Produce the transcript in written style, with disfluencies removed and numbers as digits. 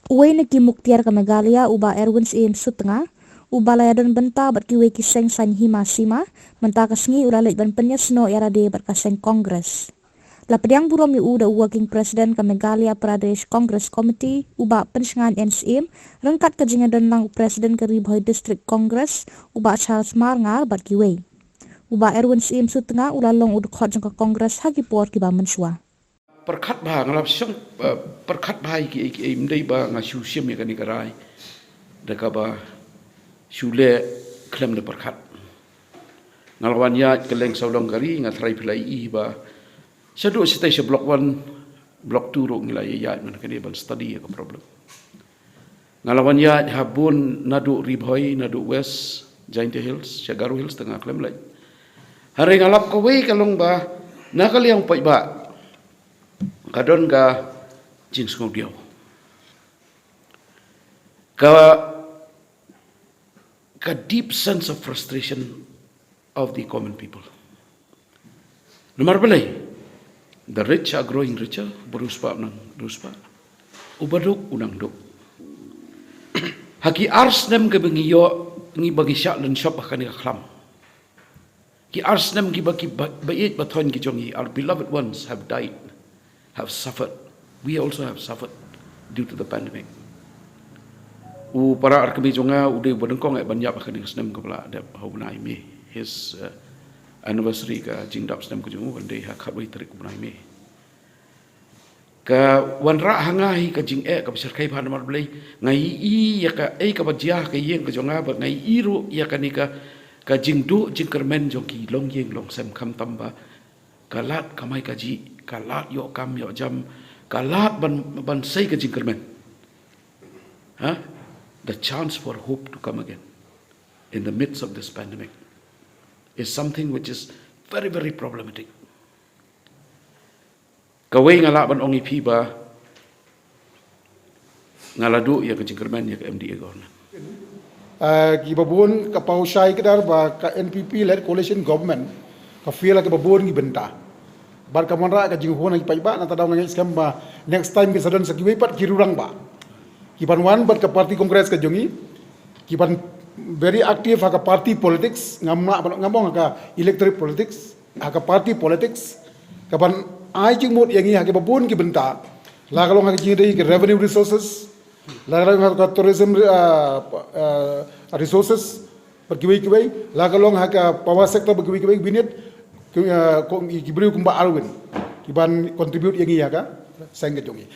Uwe ni ki muktiar ka Megalia uba Erwin im sutengah uba layadan benta bat ki we ki seng san hima sima menta kasngi ula lek ban penya sno era de bat kaseng Kongres. La pediang burom yu uda working president ka Megalia Pradesh Congress Committee uba pensengan NSM rengkat ka jingadan lang presiden ka Ribhoi District Congress uba Charles Marngal bat ki we. Uba Erwin im sutengah ula long udkhot jang ka Kongres hagi por ki ba mensua. Perkat bah ngalap siang perkat bah ki mdai ba ngasu siam ya kani karai deka ba sule klem de perkat ngalawan ya keleng saulong kari ngatrai pilai I ba sadu station block 1 block 2 ro ngilai ya man kani ban study ya ka problem ngalawan ya habun nadu Ribhoi nadu West Giant Hills Shagaru Hills tengah klem lai hari ngalap ko we kalong ba nakali yang pai ba kadon ka jing skong diaw ka deep sense of frustration of the common people. Nomor belai, the rich are growing richer, beruspa nang beruspa, ubaduk unang duk. Haki ars nem ke bengiyo ngi bagi syak dan shop akan iklam. Ki ars nem ki bagi bayit baton ki jongi, our beloved ones have died. Have suffered. We also have suffered due to the pandemic. Para arkami jonga udah berengkong banyak akan senam kepala ada hubungan ini. His anniversary ka jingdap senam kejongu one day hak habis terik hubungan ini. Ka wanra hangai ka jing ka besar kai pan mar belai ngai I ya ka ka bajia ka yeng ka jonga ba ngai iru ya ka nika ka jingdu jingkermen jongki long yeng long sem kam tamba kalat kamai kaji kalat yo kam yo jam kalat ban say ka jingkermen the chance for hope to come again in the midst of this pandemic is something which is very very problematic kawai ngalak ban ongi piba ngaladu ya ka jingkermen ya ka MDA government gibabun ka pausay kedar ba ka NPP led coalition government ka feel ka babun gibenta bar ka monra ka jinghon ang paiba na tadaw nga scam ba next time ki sadon sa kiwipat kirurang ba kiban wan bat ka party congress ka jongi kiban very active ka party politics ngamong ka electoral politics ka party politics kaban ai jingmot yangi ha ka babun gibenta la kalong ha jingi ka revenue resources la kalong ka tourism resources berkiwai-kiwai la kalong ha ka power sector berkiwai-kiwai binit kibri kumba alwin kiban contribute yang iya ka sengge jongi